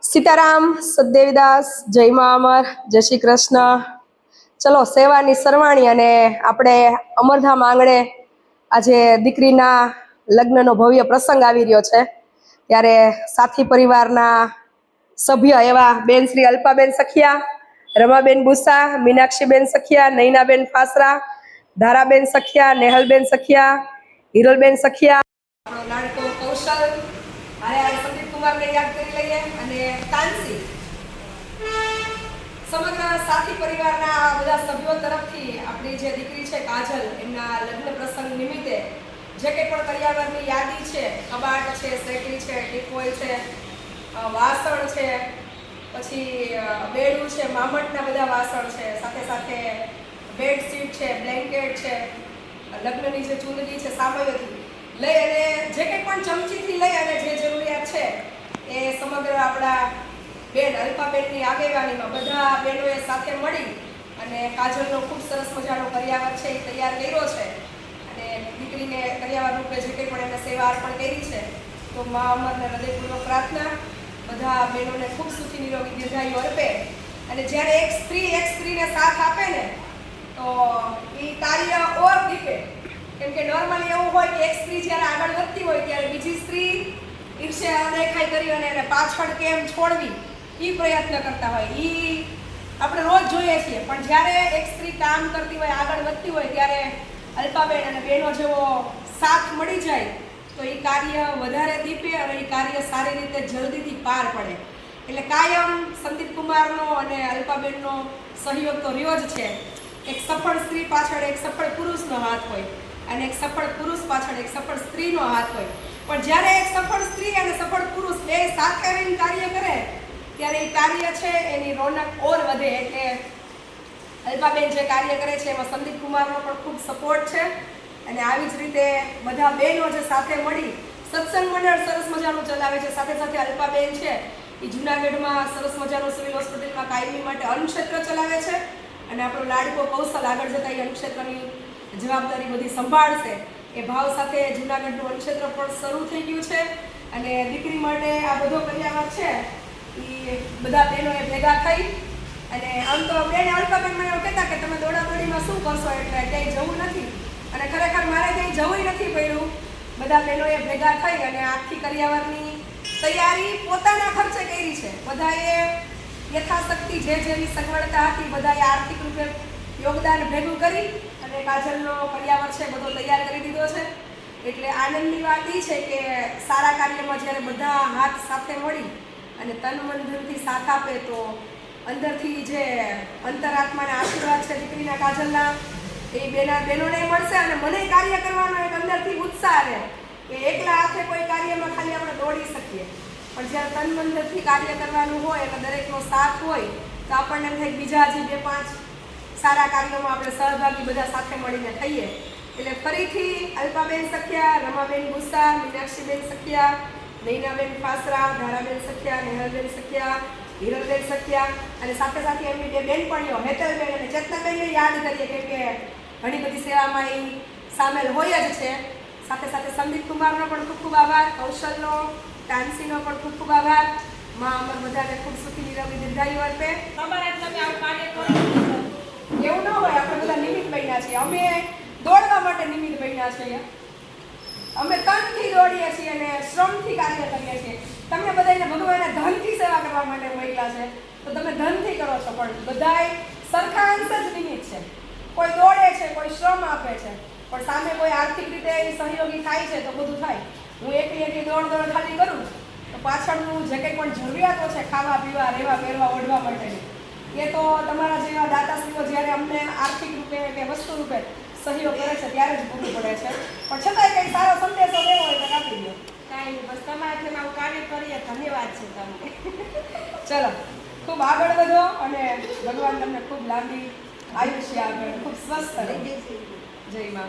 સીતારામ, સદદેવીદાસ, જય મા અમર, જય શ્રી કૃષ્ણ. ચલો સેવાની સરવાણી અને આપણે અમરધામ આંગણે આજે દીકરીના લગ્નનો ભવ્ય પ્રસંગ આવી રહ્યો છે, ત્યારે સાથી પરિવારના સભ્ય એવા બેન શ્રી અલ્પાબેન સખિયા, રમાબેન બુસા, મીનાક્ષીબેન સખિયા, નૈનાબેન ફાસરા, ધારાબેન સખિયા, નેહલબેન સખિયા, હિરલબેન સખિયા, આપણો લાડકો કૌશલ, હારે સંદીપ કુમારને યાદ કરી લઈએ, અને તાનસી, સમગ્ર સાથી પરિવારના બધા સભ્યો તરફથી આપણી જે દીકરી છે કાજલ, એમના લગ્ન પ્રસંગ નિમિત્તે જે કંઈ પણ કરિયાવરની યાદી છે, કબાટ છે, સેટી છે, ટીપોય છે, વાસણ છે, પછી બેડું છે, મામટના બધા વાસણ છે, સાથે સાથે બેડશીટ છે, બ્લેન્કેટ છે, લગ્નની જે ચૂંદડી છે, સામયોથી લઈ અને જે કંઈ પણ ચમચીથી લઈ અને જે જરૂરિયાત છે એ સમગ્ર આપણા બેન અલ્પાબેનની આગેવાનીમાં બધા બહેનોએ સાથે મળી અને કાજલનો ખૂબ સરસ મજાનો કરિયાવર છે એ તૈયાર કર્યો છે. અને દીકરીને કરિયાવર રૂપે જે કંઈ પણ એને સેવા અર્પણ કરી છે, તો મા અમરને હૃદયપૂર્વક પ્રાર્થના, બધા બહેનોને ખૂબ સુખી નિરોગી દીર્ઘાયુ અર્પે. અને જ્યારે એક સ્ત્રીને સાથ આપે ને તો એ કાર્ય ઓર દીપે. કેમ કે નોર્મલી એવું હોય કે એક સ્ત્રી જ્યારે આગળ વધતી હોય ત્યારે બીજી સ્ત્રી ઈર્ષ્યા અદેખાઈ કરી અને એને પાછળ કેમ છોડવી એ પ્રયત્ન કરતા હોય, એ આપણે રોજ જોઈએ છીએ. પણ જ્યારે એક સ્ત્રી કામ કરતી હોય, આગળ વધતી હોય, ત્યારે અલ્પાબેન અને બહેનો જેવો સાથ મળી જાય તો એ કાર્ય વધારે દીપે અને એ કાર્ય સારી રીતે જલ્દીથી પાર પડે. એટલે કાયમ સંદીપ કુમારનો અને અલ્પાબેનનો સહયોગ તો રહ્યો જ છે. એક સફળ સ્ત્રી પાછળ એક સફળ પુરુષનો હાથ હોય અને એક સફળ પુરુષ પાછળ એક સફળ સ્ત્રીનો હાથ હોય. પણ જ્યારે એક સફળ સ્ત્રી અને સફળ પુરુષ બે સાથે રહીને કાર્ય કરે ત્યારે એ કાર્ય છે એની રોનક ઓર વધે. એટલે અલ્પાબેન જે કાર્ય કરે છે એમાં સંદીપ કુમારનો પણ ખૂબ સપોર્ટ છે. અને આવી જ રીતે બધા બહેનો જે સાથે મળી સત્સંગ મંડળ સરસ મજાનું ચલાવે છે. સાથે સાથે અલ્પાબેન છે એ જૂનાગઢમાં સરસ મજાનું સિવિલ હોસ્પિટલમાં કાયમી માટે અન્નક્ષેત્ર ચલાવે છે. અને આપણો લાડકો કૌશલ આગળ જતા એ અન્નક્ષેત્રની જવાબદારી બધી સંભાળશે. એ ભાવ સાથે જૂનાગઢનું અન્નક્ષેત્ર પણ શરૂ થઈ ગયું છે. અને દીકરી માટે આ બધો કરિયાવર છે એ બધા બહેનોએ ભેગા થઈ અને આમ તો બેન અલ્પાબેન મને એવું કહેતા કે તમે દોડાદોડીમાં શું કરશો, એટલે ક્યાંય જવું નથી. અને ખરેખર મારે ક્યાંય જવું નથી પડ્યું. બધા બહેનોએ ભેગા થઈ અને આખી કરિયાવરની તૈયારી પોતાના ખર્ચે કરી છે. બધાએ યથાશક્તિ જે જેવી સગવડતા હતી બધાએ આર્થિક રૂપે યોગદાન ભેગું કરી અને કાજલનો કરિયાવર છે બધો તૈયાર કરી દીધો છે. એટલે આનંદની વાત એ છે કે સારા કાર્યમાં જ્યારે બધા હાથ સાથે મળી અને તન મન ધનથી સાથ આપે તો અંદરથી જે અંતરાત્માના આશીર્વાદ છે દીકરીના કાજલના એ બહેનોને મળશે. અને મને કાર્ય કરવાનો એક અંદરથી ઉત્સાહ રહે કે એકલા હાથે કોઈ કાર્યમાં ખાલી આપણે દોડી શકીએ, પણ જ્યારે તન મન ધનથી કાર્ય કરવાનું હોય એટલે દરેકનો સાથ હોય તો આપણને એમ થાય બીજા હજી 2-5 સારા કાર્યોમાં આપણે સહભાગી બધા સાથે મળીને થઈએ. એટલે ફરીથી અલ્પાબેન સખિયા, રમાબેન બુસા, મીનાક્ષીબેન સખિયા, નૈનાબેન ફાસરા, ધારાબેન સખિયા, નેહલબેન સખિયા, હિરલબેન સખિયા અને સાથે સાથે એમની બે બેનપણીઓ હેતલબેન અને ચેતનાબેનને યાદ કરીએ કેમ કે ઘણી બધી સેવામાં એ સામેલ હોય જ છે. સાથે સાથે સંદીપ કુમારનો પણ ખૂબ ખૂબ આભાર, કૌશલનો, તાનસીનો પણ ખૂબ ખૂબ આભાર. મા અમર બધાને ખૂબ સુખી નિરોગી દીર્ઘાયુ અર્પે. તમે આવું કાર્ય કરો એવું ન હોય, આપણે બધા નિમિત્ત બન્યા છીએ. અમે દોડવા માટે નિમિત્ત બન્યા છીએ. અમે તનથી દોડીએ છીએ અને શ્રમથી કાર્ય કરીએ છીએ. તમને બધાને ભગવાને ધનથી સેવા કરવા માટે મોકલ્યા છે તો તમે ધનથી કરો છો, પણ બધાય સરખા અંશ જ નિમિત્ત છે. કોઈ દોડે છે, કોઈ શ્રમ આપે છે, પણ સામે કોઈ આર્થિક રીતે સહયોગી થાય છે તો બધું થાય. હું એકલી દોડ ખાલી કરું તો પાછળનું જે કંઈ પણ જરૂરિયાતો છે ખાવા પીવા, રહેવા પહેરવા, ઓઢવા માટેની એ તો તમારા જેવા દાતાશ્રીઓ જ્યારે અમને આર્થિક રૂપે કે વસ્તુ રૂપે સહયોગ કરે છે ત્યારે જ પૂરું પડે છે. પણ છતાંય કંઈ સારો સંદેશો દેવો હોય તો આપી દો. કાંઈ નહીં, બસ તમારાથી આવું કાર્ય કરીએ. ધન્યવાદ છે તમને. ચલો, ખૂબ આગળ વધો અને ભગવાન તમને ખૂબ લાંબી આયુષ્ય આપે, ખૂબ સ્વસ્થ રહે. જય મા.